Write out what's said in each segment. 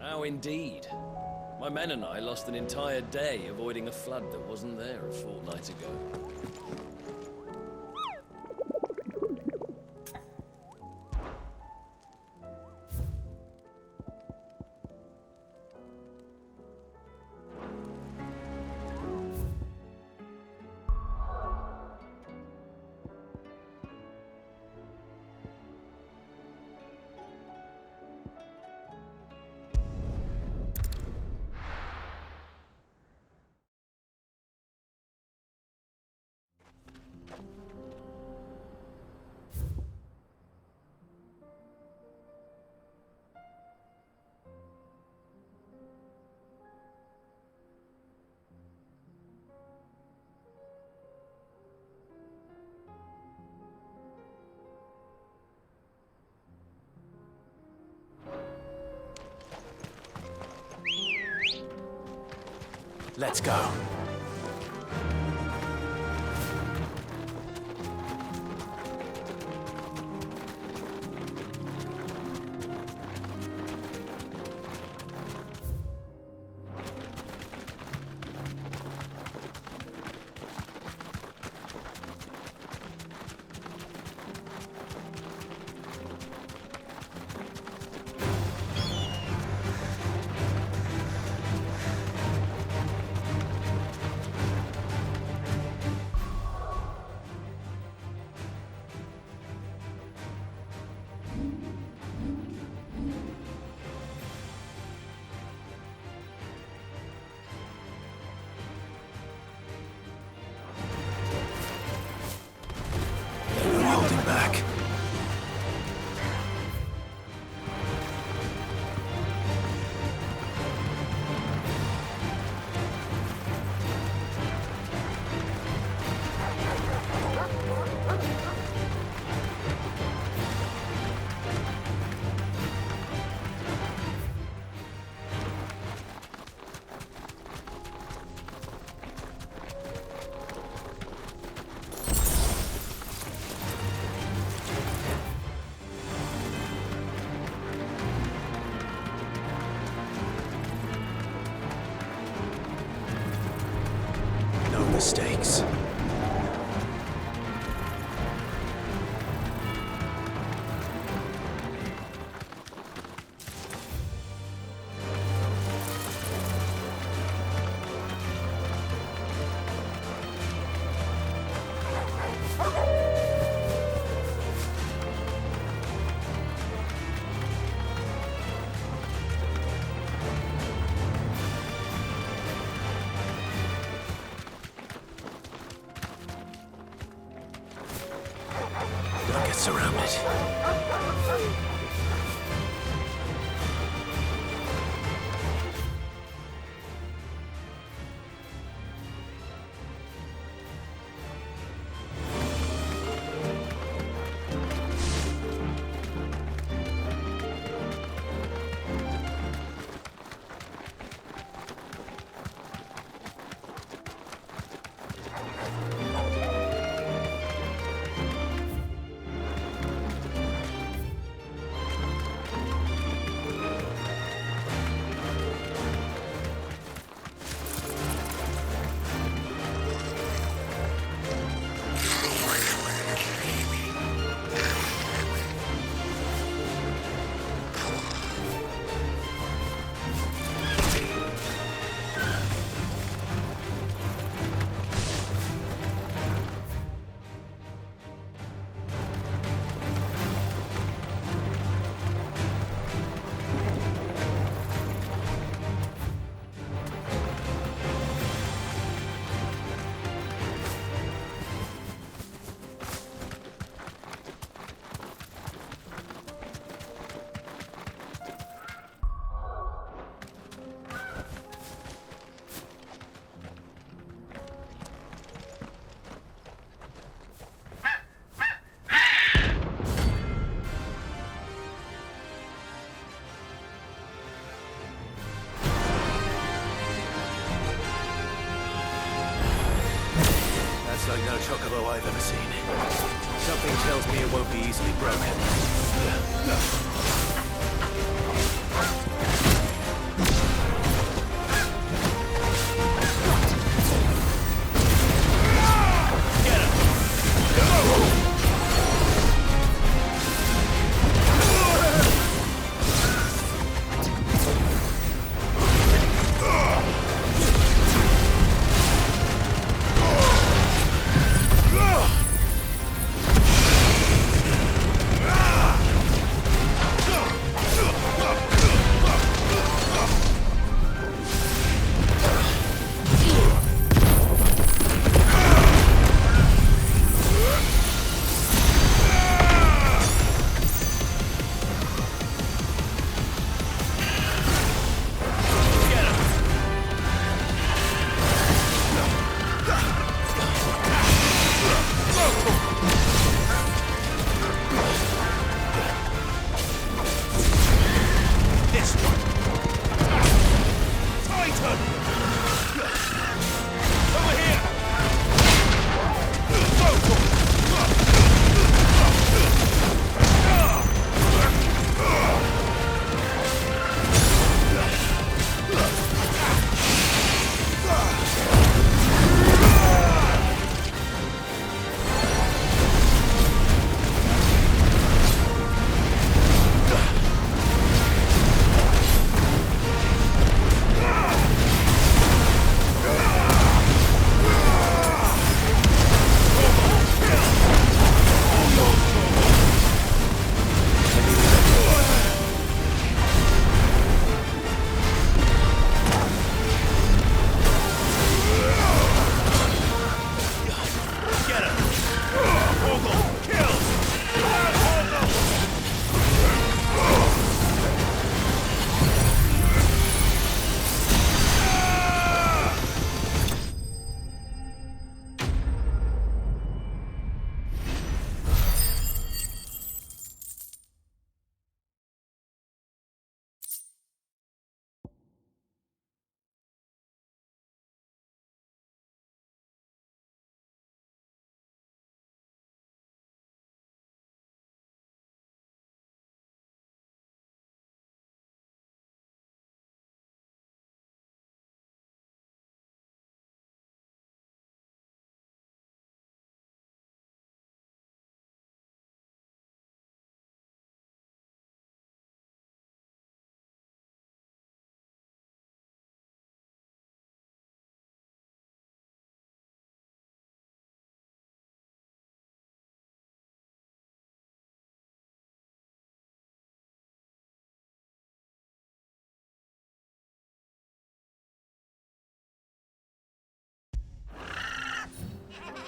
How indeed. My men and I lost an entire day avoiding a flood that wasn't there a fortnight ago. Let's go. Holding back. No mistakes. Don't get surrounded. That's like no chocobo I've ever seen. Something tells me it won't be easily broken. Titan! Over here!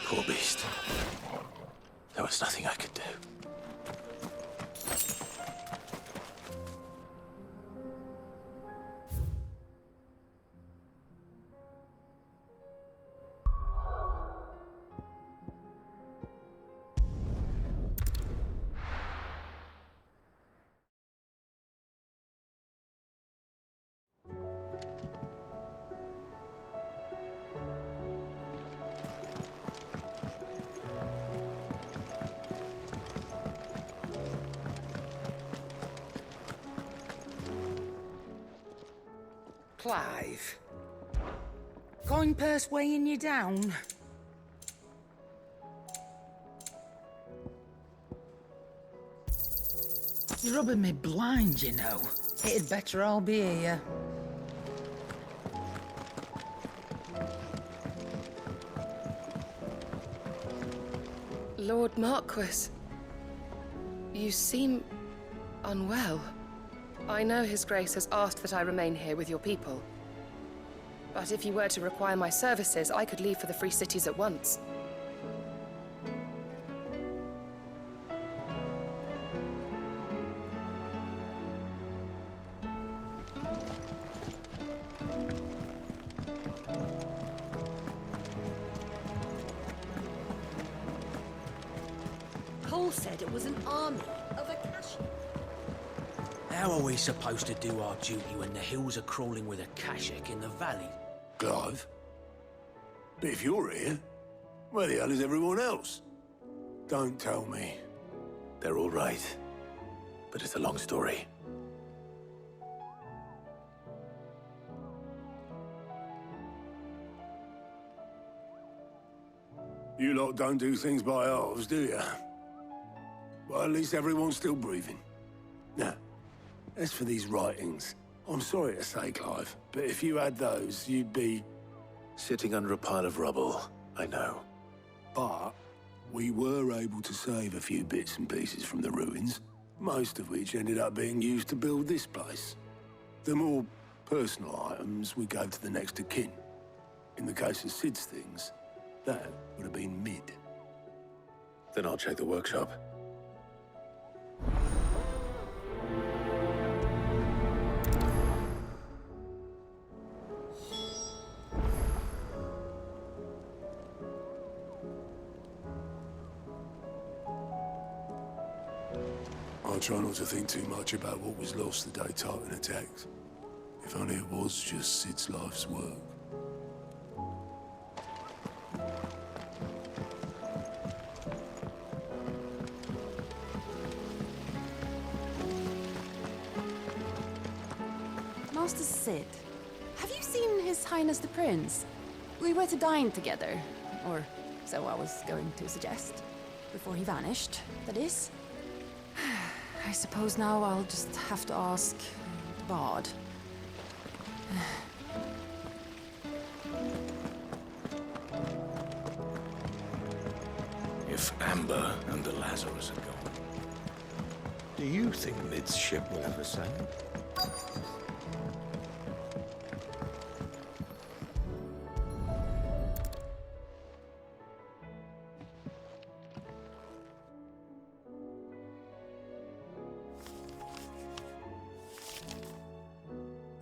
Poor beast. There was nothing I could do. Clive. Coin purse weighing you down? You're rubbing me blind, you know. It'd better all be here. Lord Marquis, you seem unwell. I know His Grace has asked that I remain here with your people. But if you were to require my services, I could leave for the Free Cities at once. Cole said it was an army of Akashi. How are we supposed to do our duty when the hills are crawling with Akashic in the valley? Clive? But if you're here, where the hell is everyone else? Don't tell me. They're all right. But it's a long story. You lot don't do things by halves, do you? Well, at least everyone's still breathing. Now, as for these writings, I'm sorry to say, Clive, but if you had those, you'd be... sitting under a pile of rubble, I know. But we were able to save a few bits and pieces from the ruins, most of which ended up being used to build this place. The more personal items we gave to the next of kin. In the case of Sid's things, that would have been mid. Then I'll check the workshop. I try not to think too much about what was lost the day Titan attacked. If only it was just Sid's life's work. Master Sid, have you seen His Highness the Prince? We were to dine together, or so I was going to suggest. Before he vanished, that is. I suppose now I'll just have to ask the Bard. If Amber and the Lazarus are gone, do you think Mid's ship will ever sail?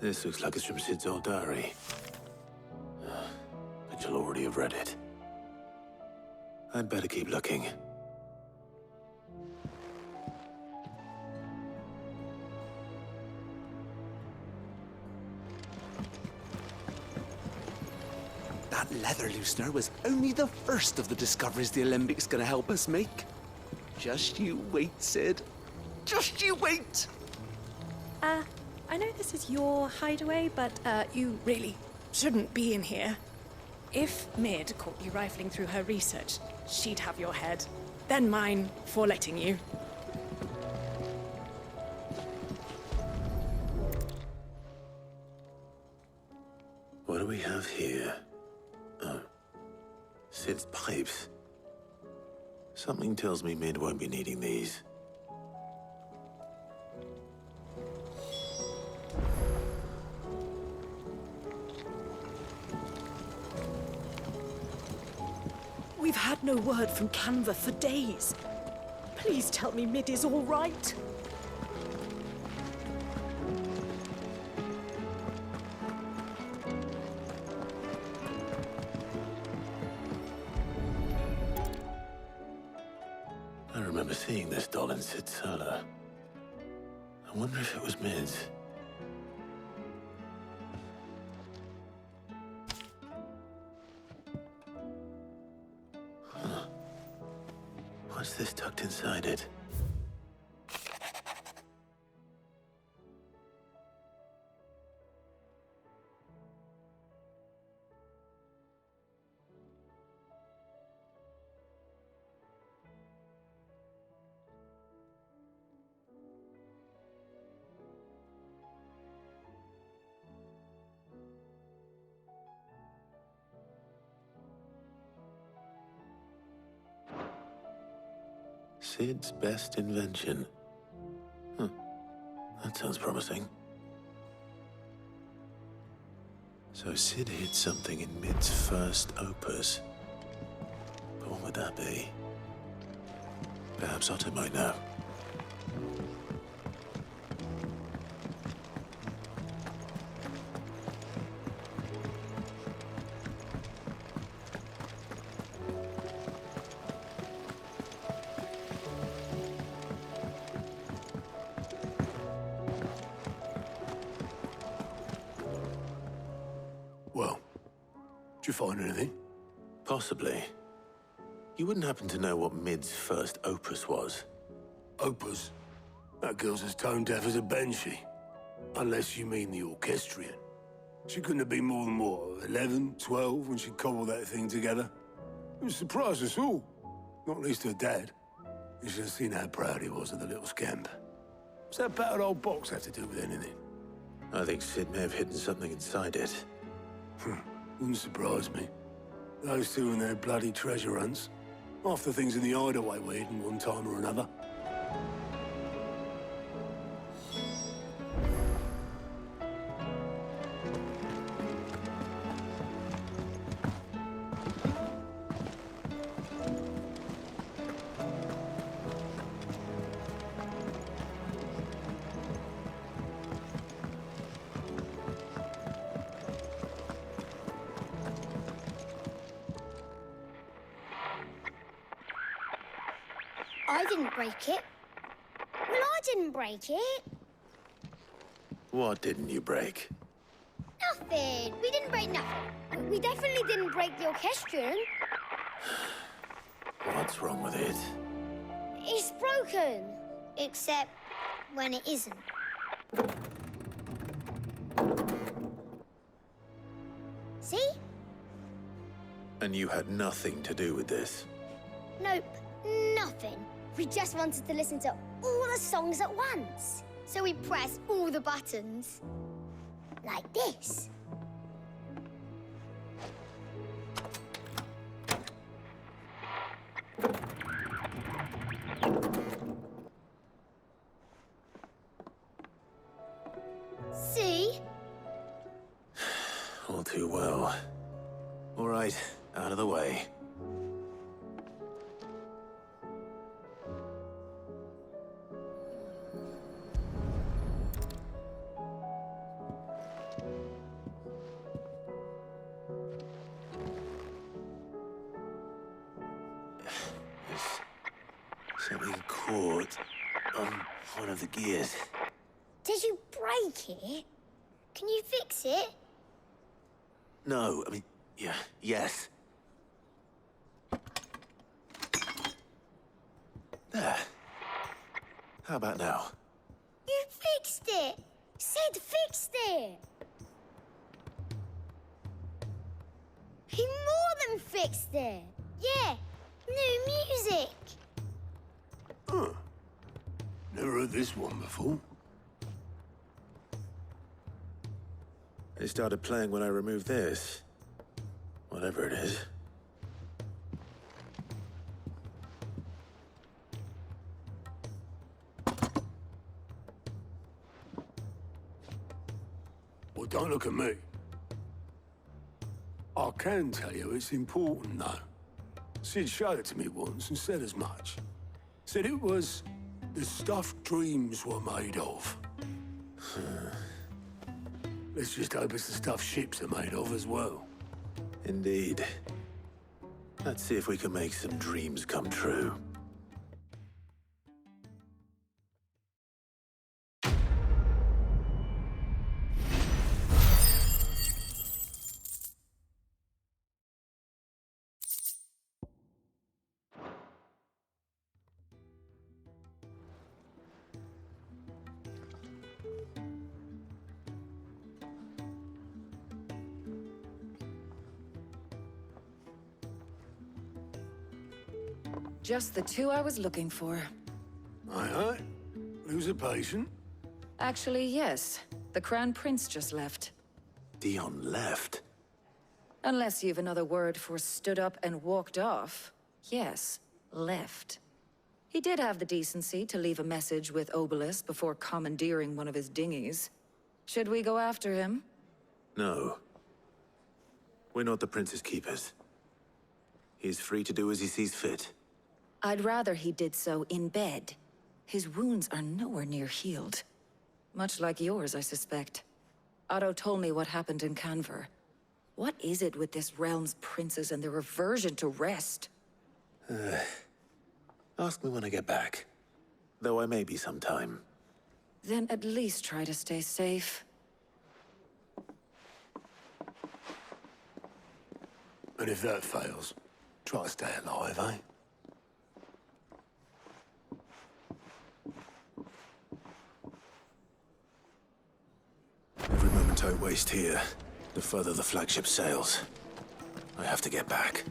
This looks like it's from Sid's old diary. But you'll already have read it. I'd better keep looking. That leather loosener was only the first of the discoveries the Alembic gonna help us make. Just you wait, Sid. Just you wait! I know this is your hideaway, but you really shouldn't be in here. If Mid caught you rifling through her research, she'd have your head. Then mine for letting you. What do we have here? Oh. Sid's pipes. Something tells me Mid won't be needing these. We've had no word from Canva for days. Please tell me Mid is all right. I remember seeing this doll in Sid's cellar. I wonder if it was Mid's. What's this tucked inside it? Sid's best invention. That sounds promising. So Sid hid something in Mid's first opus. But what would that be? Perhaps Otto might know. Well, did you find anything? Possibly. You wouldn't happen to know what Mid's first opus was? Opus? That girl's as tone-deaf as a banshee. Unless you mean the orchestrion. She couldn't have been more than, what, 11, 12 when she cobbled that thing together? It surprised us all. Not least her dad. You should have seen how proud he was of the little scamp. What's that battered old box have to do with anything? I think Sid may have hidden something inside it. Wouldn't surprise me. Those two and their bloody treasure hunts. Half the things in the hideaway were hidden one time or another. I didn't break it. Well, I didn't break it. What didn't you break? Nothing. We didn't break nothing. We definitely didn't break the orchestrion. What's wrong with it? It's broken. Except when it isn't. See? And you had nothing to do with this? Nope, nothing. We just wanted to listen to all the songs at once. So we pressed all the buttons. Like this. See? All too well. All right, out of the way. Something caught on one of the gears. Did you break it? Can you fix it? No, I mean, yeah, yes. There. How about now? You fixed it! Sid fixed it! He more than fixed it! Yeah, new music! Huh. Never heard this one before. It started playing when I removed this. Whatever it is. Well, don't look at me. I can tell you it's important, though. Sid showed it to me once and said as much. Said it was the stuff dreams were made of. Let's just hope it's the stuff ships are made of as well. Indeed. Let's see if we can make some dreams come true. Just the two I was looking for. Aye, aye. Lose a patient. Actually, yes. The Crown Prince just left. Dion left. Unless you've another word for stood up and walked off. Yes, left. He did have the decency to leave a message with Obelisk before commandeering one of his dinghies. Should we go after him? No. We're not the Prince's keepers. He's free to do as he sees fit. I'd rather he did so in bed. His wounds are nowhere near healed. Much like yours, I suspect. Otto told me what happened in Canver. What is it with this realm's princes and their aversion to rest? Ask me when I get back. Though I may be sometime. Then at least try to stay safe. And if that fails, try to stay alive, eh? Every moment I waste here, the further the flagship sails. I have to get back.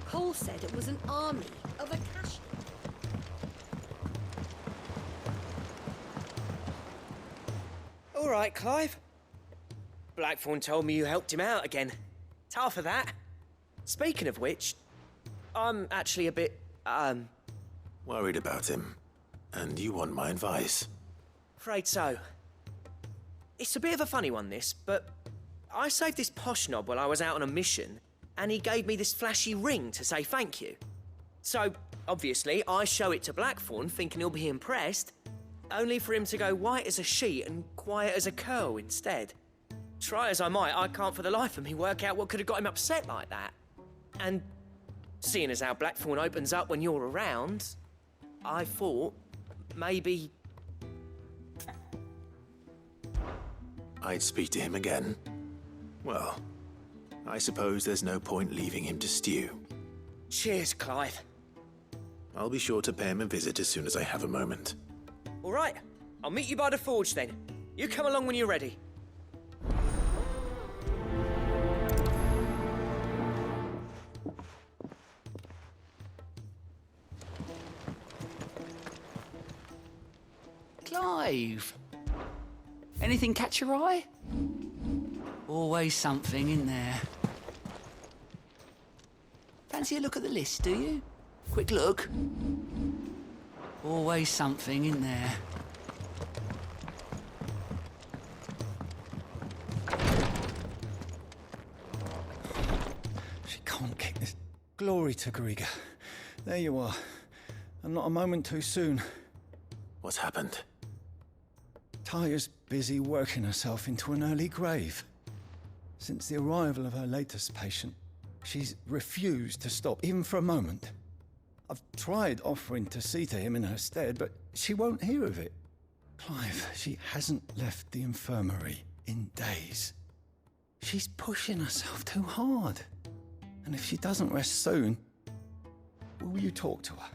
Cole said it was an army of Akashi. All right, Clive. Blackthorn told me you helped him out again. It's half of that. Speaking of which, I'm actually a bit, Worried about him. And you want my advice? afraid so. It's a bit of a funny one, this, but I saved this posh knob while I was out on a mission, and he gave me this flashy ring to say thank you. So, Obviously, I show it to Blackthorn thinking he'll be impressed, only for him to go white as a sheet and quiet as a curl instead. Try as I might, I can't for the life of me work out what could have got him upset like that. And seeing as how Blackthorn opens up when you're around, I thought maybe... I'd speak to him again. Well, I suppose there's no point leaving him to stew. Cheers, Clive. I'll be sure to pay him a visit as soon as I have a moment. All right, I'll meet you by the forge then. You come along when you're ready. Clive! Anything catch your eye? Always something in there. Fancy a look at the list, do you? Quick look. Always something in there. She can't keep this. Glory to Griga. There you are. And not a moment too soon. What's happened? Taya's busy working herself into an early grave. Since the arrival of her latest patient, she's refused to stop, even for a moment. I've tried offering to see to him in her stead, but she won't hear of it. Clive, she hasn't left the infirmary in days. She's pushing herself too hard. And if she doesn't rest soon, will you talk to her?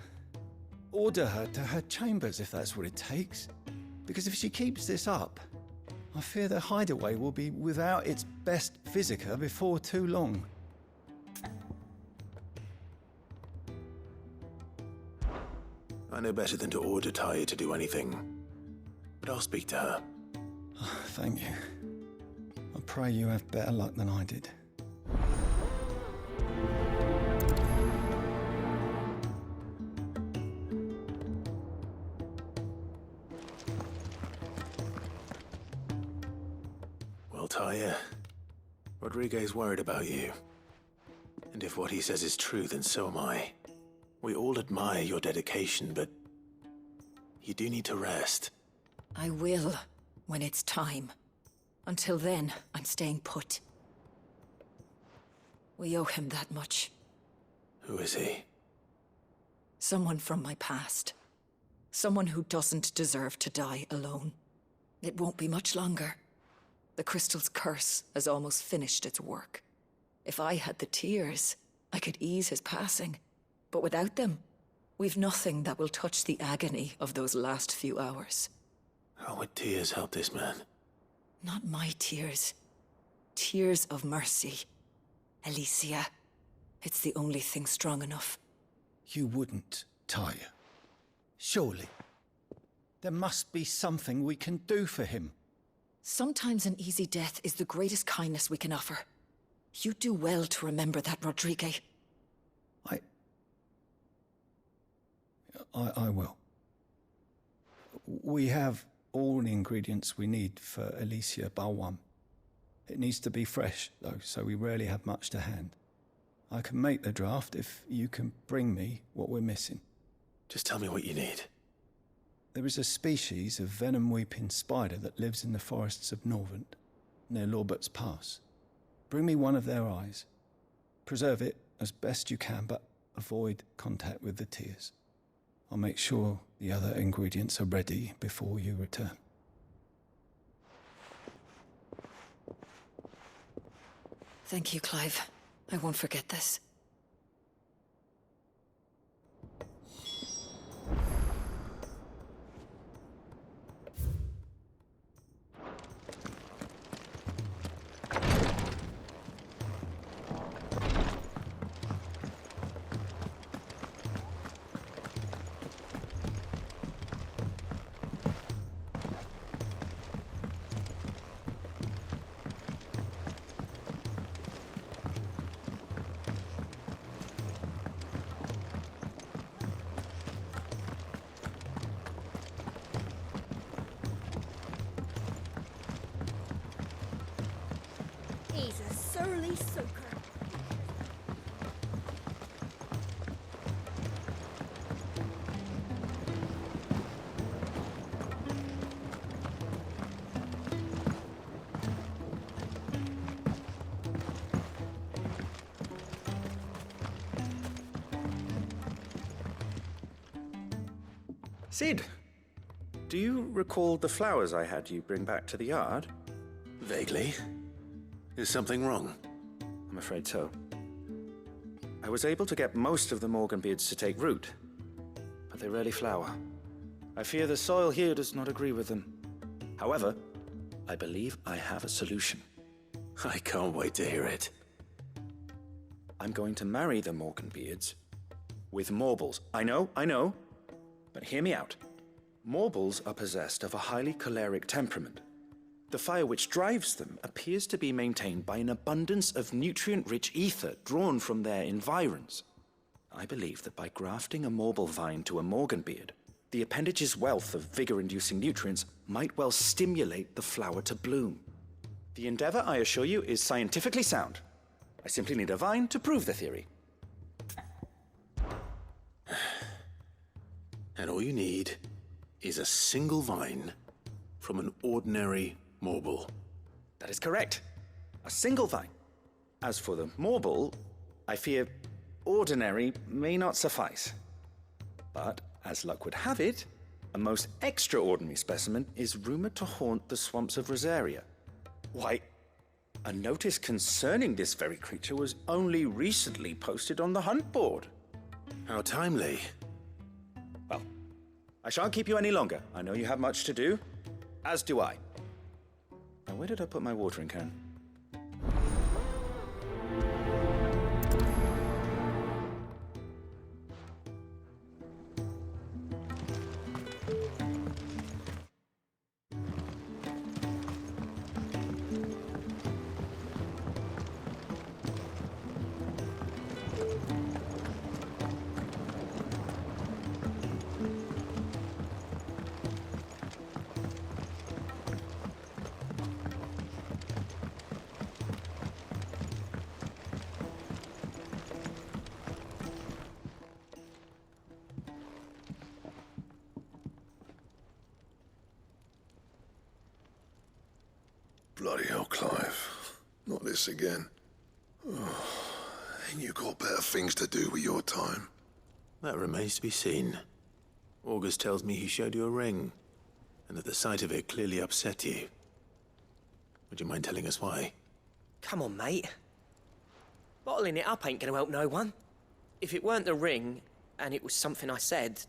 Order her to her chambers if that's what it takes. Because if she keeps this up, I fear the hideaway will be without its best physica before too long. I know better than to order Taya to do anything. But I'll speak to her. Oh, thank you. I pray you have better luck than I did. Well, Taya, Rodriguez worried about you. And if what he says is true, then so am I. We all admire your dedication, but you do need to rest. I will, when it's time. Until then, I'm staying put. We owe him that much. Who is he? Someone from my past. Someone who doesn't deserve to die alone. It won't be much longer. The crystal's curse has almost finished its work. If I had the tears, I could ease his passing. But without them, we've nothing that will touch the agony of those last few hours. How would tears help this man? Not my tears. Tears of mercy. Alicia, it's the only thing strong enough. You wouldn't, Taya. Surely. There must be something we can do for him. Sometimes an easy death is the greatest kindness we can offer. You do well to remember that, Rodriguez. I will. We have all the ingredients we need for Alicia Balwam. It needs to be fresh, though, so we rarely have much to hand. I can make the draft if you can bring me what we're missing. Just tell me what you need. There is a species of venom-weeping spider that lives in the forests of Norvent, near Lorbert's Pass. Bring me one of their eyes. Preserve it as best you can, but avoid contact with the tears. I'll make sure the other ingredients are ready before you return. Thank you, Clive. I won't forget this. He's a surly soaker. Sid, do you recall the flowers I had you bring back to the yard? Vaguely. Is something wrong? I'm afraid so. I was able to get most of the Morganbeards to take root, but they rarely flower. I fear the soil here does not agree with them. However, I believe I have a solution. I can't wait to hear it. I'm going to marry the Morganbeards with Morbles. I know, but hear me out. Morbles are possessed of a highly choleric temperament. The fire which drives them appears to be maintained by an abundance of nutrient-rich ether drawn from their environs. I believe that by grafting a Morble vine to a Morganbeard, the appendage's wealth of vigor-inducing nutrients might well stimulate the flower to bloom. The endeavor, I assure you, is scientifically sound. I simply need a vine to prove the theory. And all you need is a single vine from an ordinary Morble. That is correct. A single vine. As for the Morble, I fear ordinary may not suffice. But, as luck would have it, a most extraordinary specimen is rumored to haunt the swamps of Rosaria. Why, a notice concerning this very creature was only recently posted on the hunt board. How timely. Well, I shan't keep you any longer. I know you have much to do, as do I. Now, where did I put my watering can? Bloody hell, Clive. Not this again. Oh, ain't you got better things to do with your time? That remains to be seen. August tells me he showed you a ring, and that the sight of it clearly upset you. Would you mind telling us why? Come on, mate. Bottling it up ain't gonna help no one. If it weren't the ring, and it was something I said,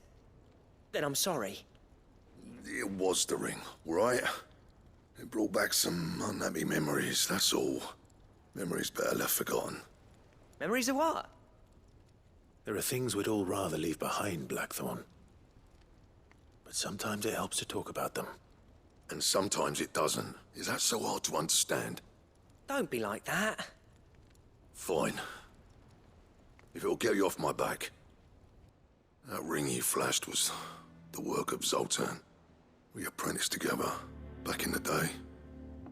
then I'm sorry. It was the ring, right? It brought back some unhappy memories, that's all. Memories better left forgotten. Memories of what? There are things we'd all rather leave behind, Blackthorn. But sometimes it helps to talk about them. And sometimes it doesn't. Is that so hard to understand? Don't be like that. Fine. If it'll get you off my back. That ring you flashed was the work of Zoltan. We apprenticed together. Back in the day.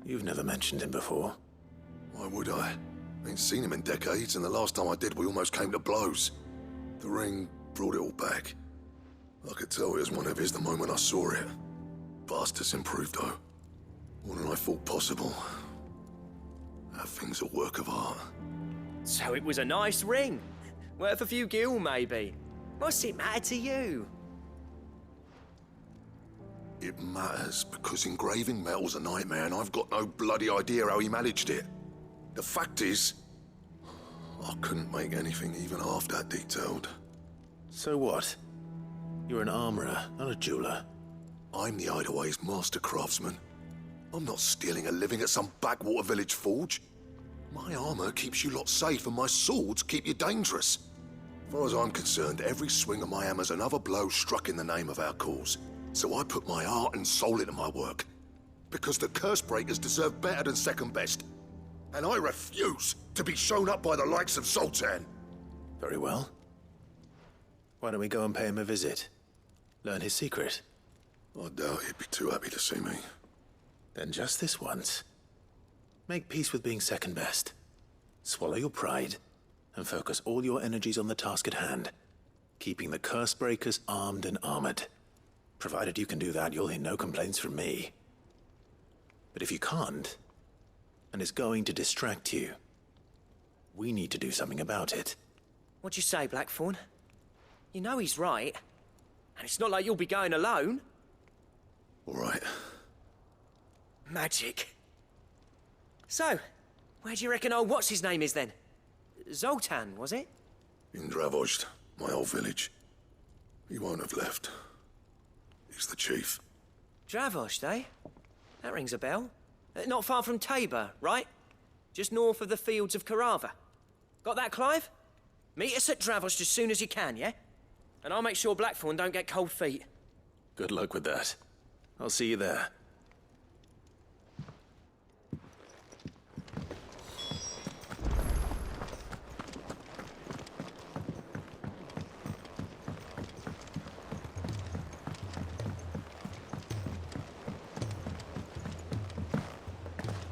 You've never mentioned him before. Why would I? Ain't seen him in decades, and the last time I did, we almost came to blows. The ring brought it all back. I could tell it was one of his the moment I saw it. Vast improved, though. More than I thought possible. That thing's a work of art. So it was a nice ring. Worth a few gil, maybe. What's it matter to you? It matters because engraving metal's a nightmare and I've got no bloody idea how he managed it. The fact is, I couldn't make anything even half that detailed. So what? You're an armorer, not a jeweler. I'm the Hideaway's master craftsman. I'm not stealing a living at some backwater village forge. My armor keeps you lot safe and my swords keep you dangerous. As far as I'm concerned, every swing of my hammer's another blow struck in the name of our cause. So I put my heart and soul into my work. Because the curse breakers deserve better than second best. And I refuse to be shown up by the likes of Zoltan. Very well. Why don't we go and pay him a visit? Learn his secret. I doubt he'd be too happy to see me. Then just this once. Make peace with being second best. Swallow your pride and focus all your energies on the task at hand. Keeping the curse breakers armed and armored. Provided you can do that, you'll hear no complaints from me. But if you can't, and it's going to distract you, we need to do something about it. What'd you say, Blackthorn? You know he's right. And it's not like you'll be going alone. All right. Magic. So, where do you reckon old what's-his-name is then? Zoltan, was it? In Dravozd, my old village. He won't have left. He's the chief. Dravozd, eh? That rings a bell. Not far from Tabor, right? Just north of the fields of Carava. Got that, Clive? Meet us at Dravozd as soon as you can, yeah? And I'll make sure Blackthorn don't get cold feet. Good luck with that. I'll see you there.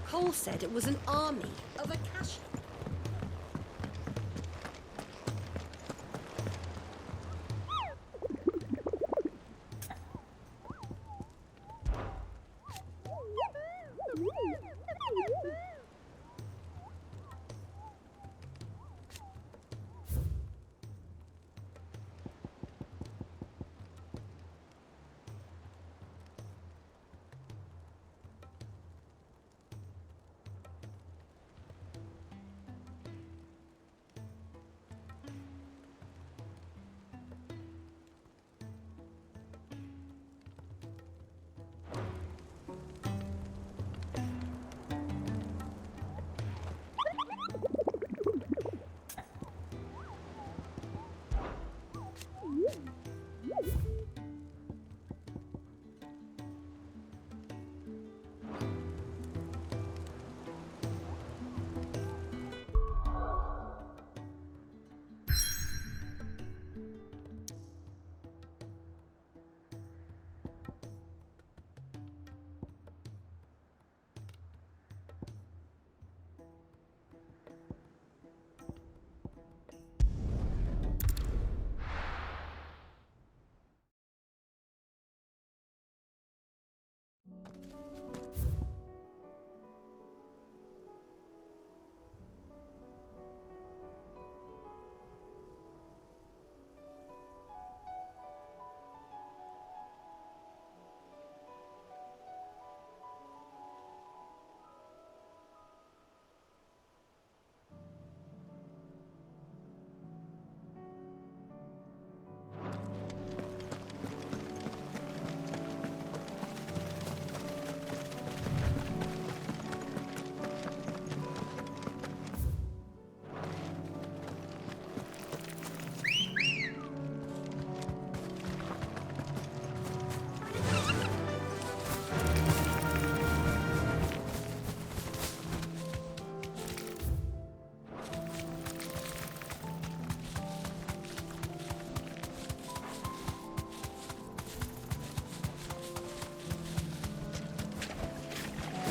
Cole said it was an army of Akasha.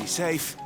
Safe.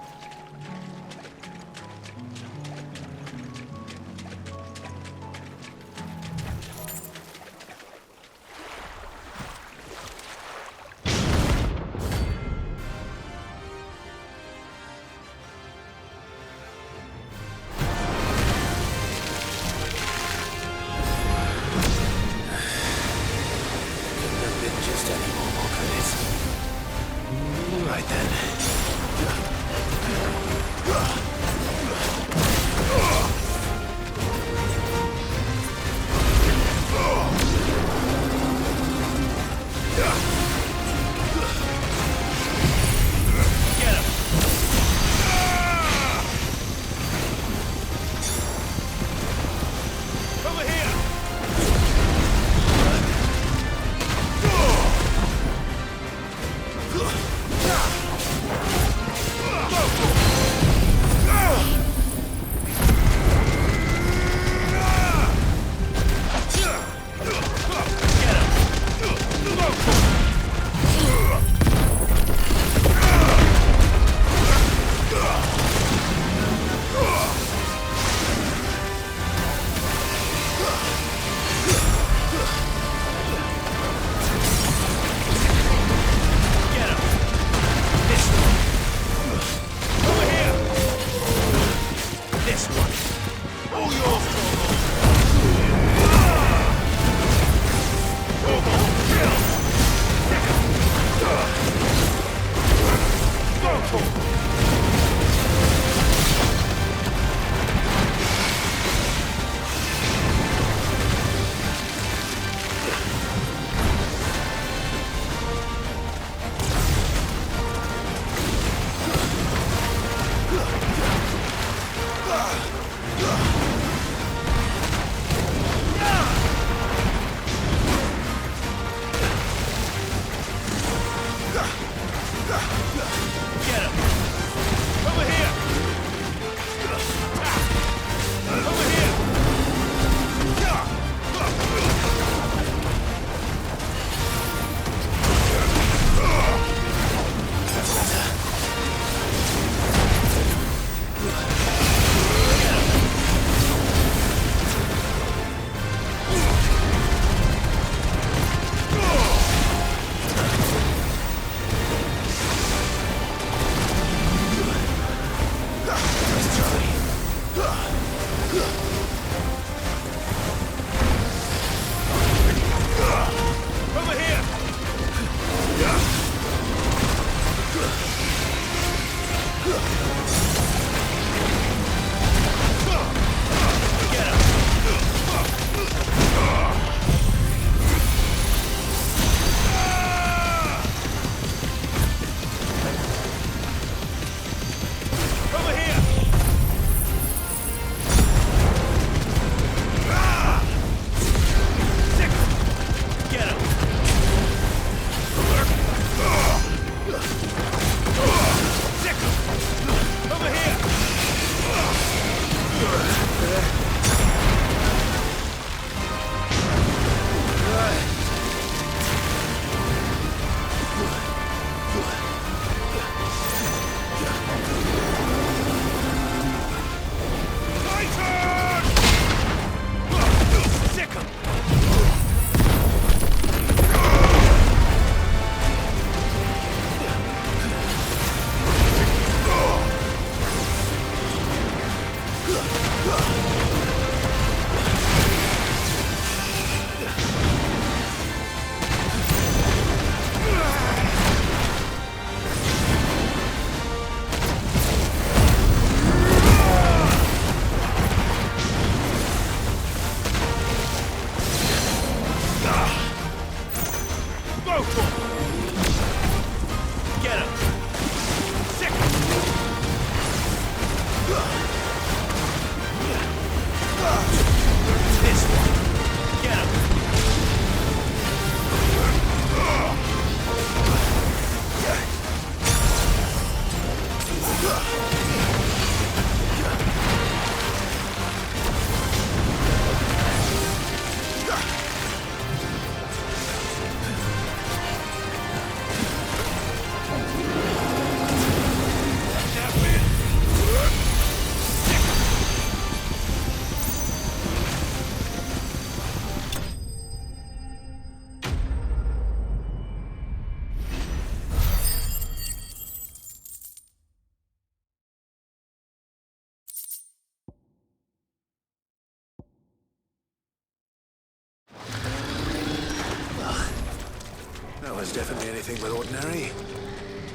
That was definitely anything but ordinary.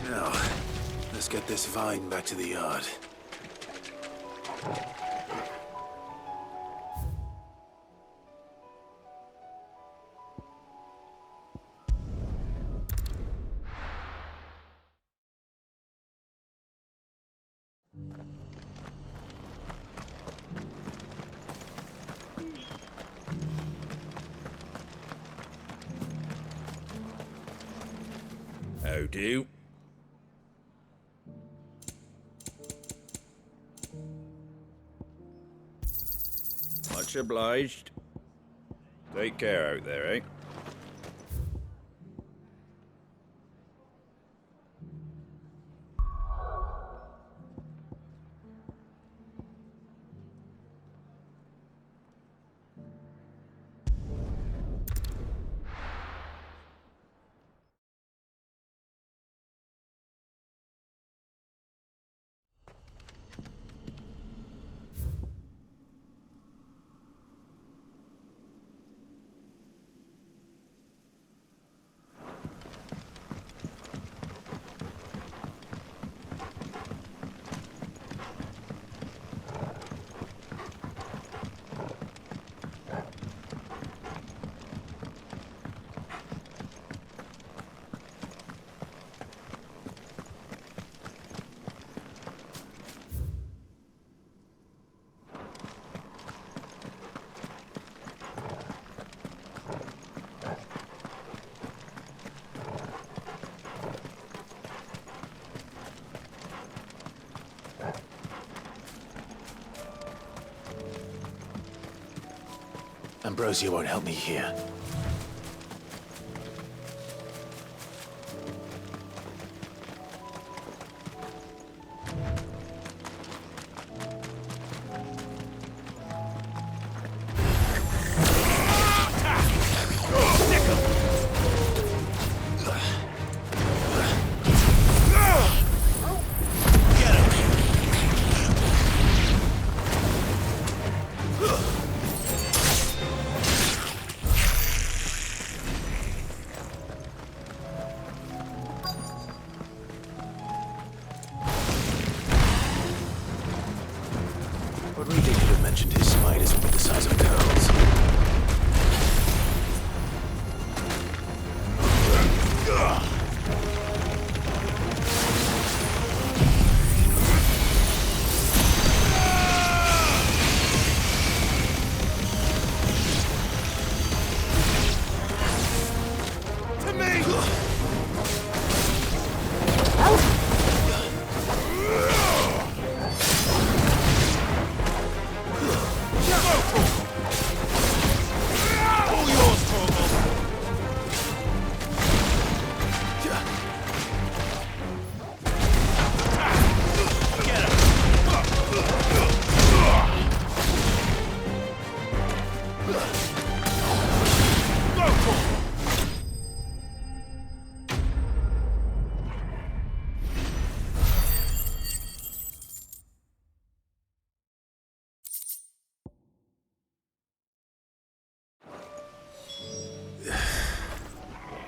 Now, let's get this vine back to the yard. How do? Much obliged. Take care out there, eh? Ambrosia won't help me here. Rodriguez could have mentioned his spiders would be the size of curls.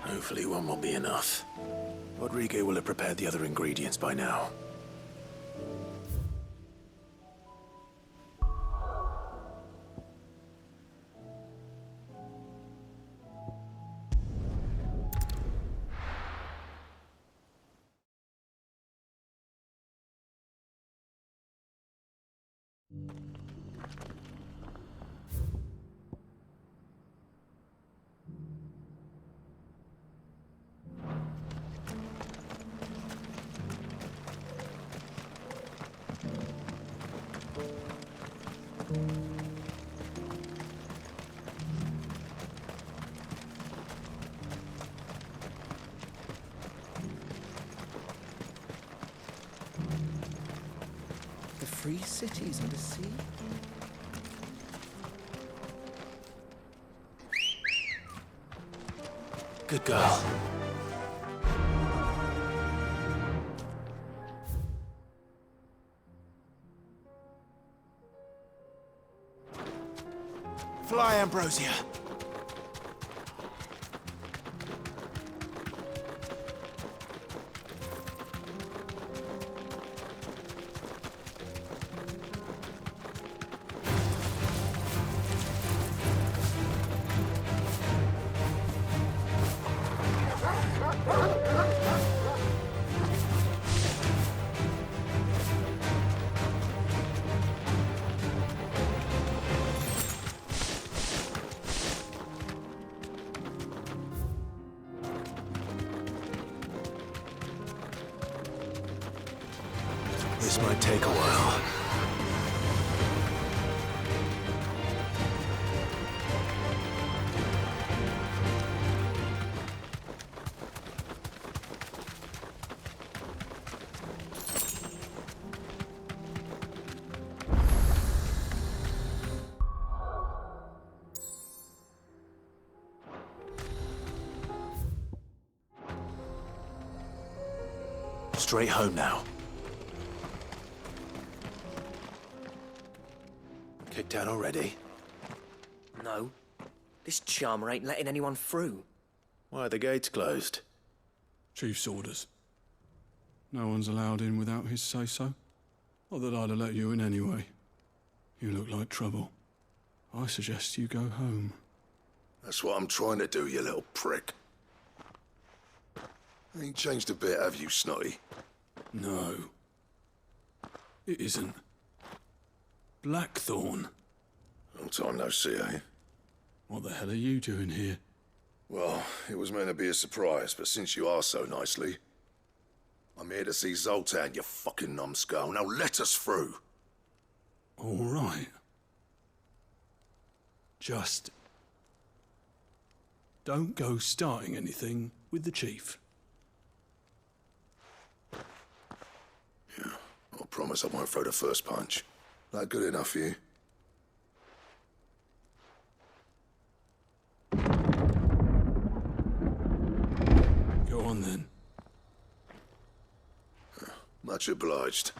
Hopefully one will be enough. Rodriguez will have prepared the other ingredients by now. The free cities under sea? Good girl. Fly, Ambrosia. This might take a while. Straight home now. Kicked out already? No. This charmer ain't letting anyone through. Why are the gates closed? Chief's orders. No one's allowed in without his say-so. Not that I'd have let you in anyway. You look like trouble. I suggest you go home. That's what I'm trying to do, you little prick. Ain't changed a bit, have you, Snotty? No. It isn't. Blackthorn. Long time no see, eh? What the hell are you doing here? Well, it was meant to be a surprise, but since you are so nicely, I'm here to see Zoltan, you fucking numbskull. Now let us through. All right. Just Don't go starting anything with the chief. Yeah, I promise I won't throw the first punch. That good enough for you? Go on then. Much obliged.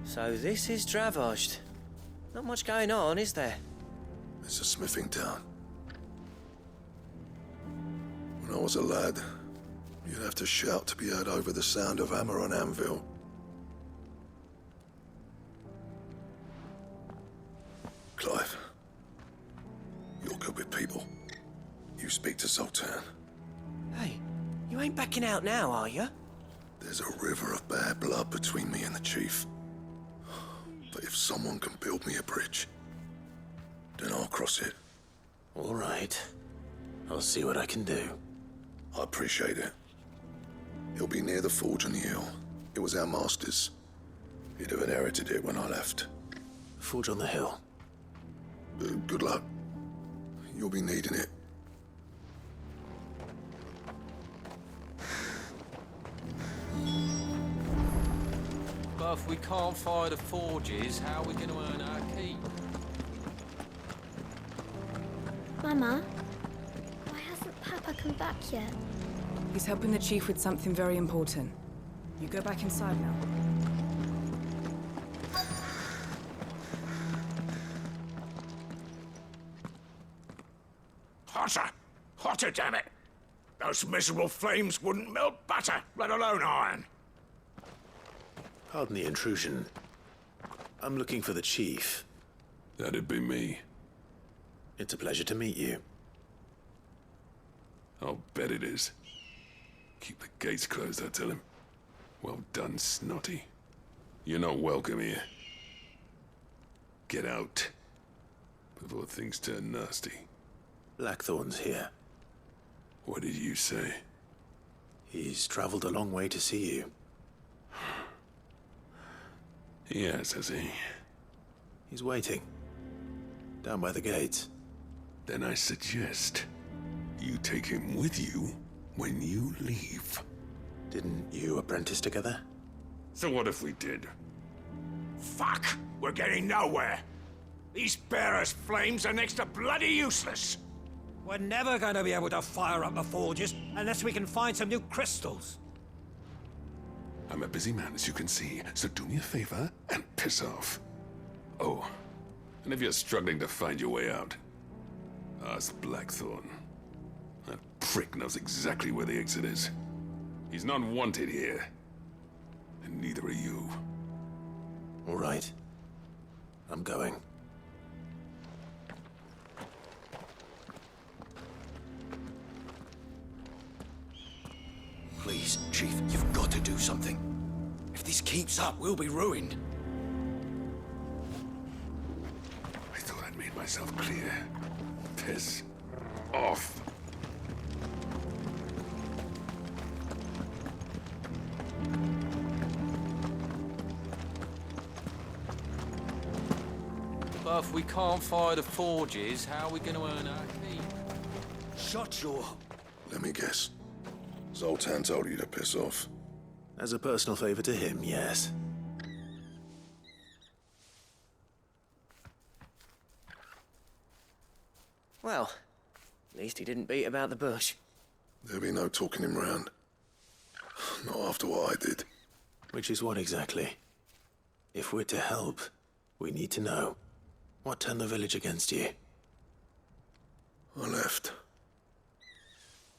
So this is Dravosht. Not much going on, is there? It's a smithing town. When I was a lad, you'd have to shout to be heard over the sound of hammer on anvil. Clive, you're good with people. You speak to Zoltan. Hey, you ain't backing out now, are you? There's a river of bad blood between me and the chief. But if someone can build me a bridge, then I'll cross it. All right. I'll see what I can do. I appreciate it. He'll be near the forge on the hill. It was our master's. He'd have inherited it when I left. Forge on the hill. Good luck. You'll be needing it. But if we can't fire the forges, how are we going to earn our keep? Mama, why hasn't Papa come back yet? He's helping the chief with something very important. You go back inside now. Hotter! Hotter, damn it! Those miserable flames wouldn't melt butter, let alone iron. Pardon the intrusion. I'm looking for the chief. That'd be me. It's a pleasure to meet you. I'll bet it is. Keep the gates closed, I tell him. Well done, Snotty. You're not welcome here. Get out. Before things turn nasty. Blackthorn's here. What did you say? He's traveled a long way to see you. Yes, has he? He's waiting. Down by the gates. Then I suggest you take him with you when you leave. Didn't you apprentice together? So what if we did? Fuck! We're getting nowhere. These bearers' flames are next to bloody useless. We're never going to be able to fire up the forges unless we can find some new crystals. I'm a busy man, as you can see, so do me a favor and piss off. Oh, and if you're struggling to find your way out, ask Blackthorn. That prick knows exactly where the exit is. He's not wanted here. And neither are you. All right. I'm going. Please, Chief, you've got to do something. If this keeps up, we'll be ruined. I thought I'd made myself clear. Piss off. But if we can't fire the forges, how are we going to earn our keep? Shut your... Let me guess. Zoltan told you to piss off. As a personal favor to him, yes. Well, at least he didn't beat about the bush. There'll be no talking him round. Not after what I did. Which is what exactly? If we're to help, we need to know. What turned the village against you? I left.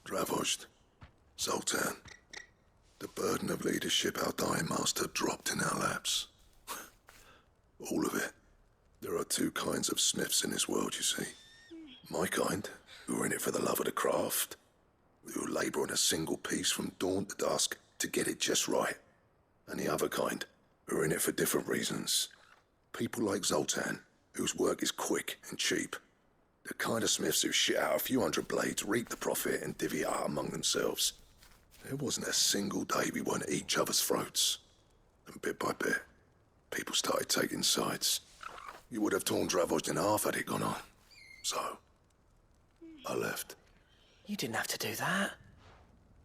Dravosht. Zoltan. The burden of leadership our dying master dropped in our laps. All of it. There are two kinds of smiths in this world, you see. My kind, who are in it for the love of the craft, who labour on a single piece from dawn to dusk to get it just right. And the other kind, who are in it for different reasons, People like Zoltan, whose work is quick and cheap. The kind of smiths who shit out a few hundred blades, reap the profit, and divvy it out among themselves. There wasn't a single day we weren't at each other's throats. And bit by bit, people started taking sides. You would have torn Dravost in half had it gone on. So, I left. You didn't have to do that.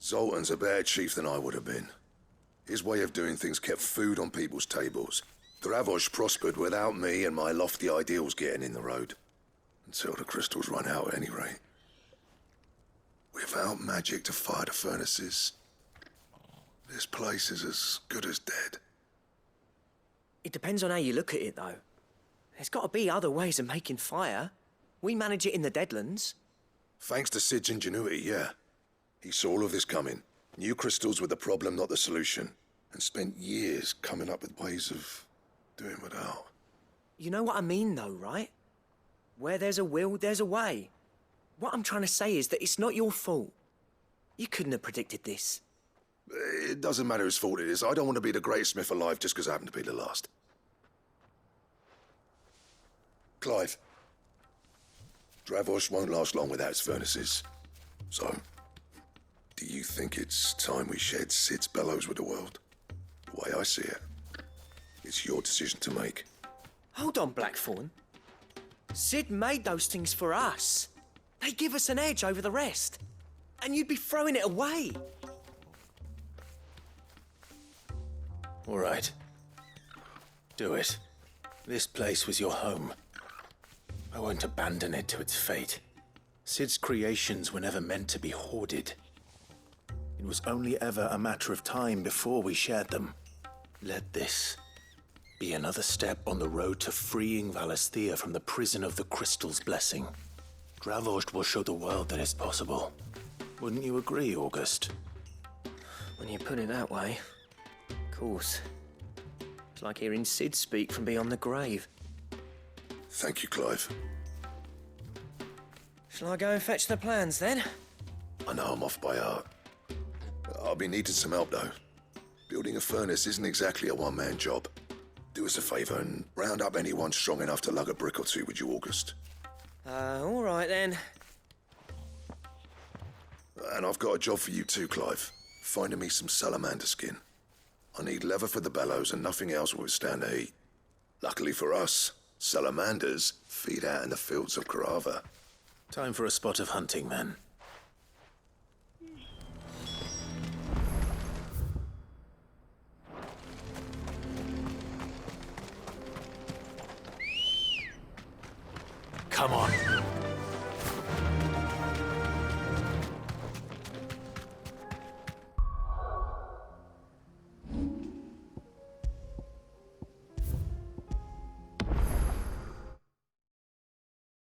Zoltan's a better chief than I would have been. His way of doing things kept food on people's tables. Dravost prospered without me and my lofty ideals getting in the road. Until the crystals run out at any rate. Without magic to fire the furnaces, this place is as good as dead. It depends on how you look at it, though. There's got to be other ways of making fire. We manage it in the Deadlands. Thanks to Sid's ingenuity, yeah. He saw all of this coming. Knew crystals were the problem, not the solution. And spent years coming up with ways of doing without. You know what I mean, though, right? Where there's a will, there's a way. What I'm trying to say is that it's not your fault. You couldn't have predicted this. It doesn't matter whose fault it is. I don't want to be the greatest smith alive just because I happen to be the last. Clive. Dravost won't last long without its furnaces. So, do you think it's time we shared Sid's bellows with the world? The way I see it, it's your decision to make. Hold on, Blackthorn. Sid made those things for us. They give us an edge over the rest. And you'd be throwing it away. All right. Do it. This place was your home. I won't abandon it to its fate. Sid's creations were never meant to be hoarded. It was only ever a matter of time before we shared them. Let this be another step on the road to freeing Valisthea from the prison of the Crystal's blessing. Dravost will show the world that it's possible. Wouldn't you agree, August? When you put it that way, of course. It's like hearing Sid speak from beyond the grave. Thank you, Clive. Shall I go and fetch the plans, then? I know I'm off by heart. I'll be needing some help, though. Building a furnace isn't exactly a one-man job. Do us a favour and round up anyone strong enough to lug a brick or two, would you, August? All right, then. And I've got a job for you too, Clive. Finding me some salamander skin. I need leather for the bellows and nothing else will withstand the heat. Luckily for us, salamanders feed out in the fields of Carava. Time for a spot of hunting, then.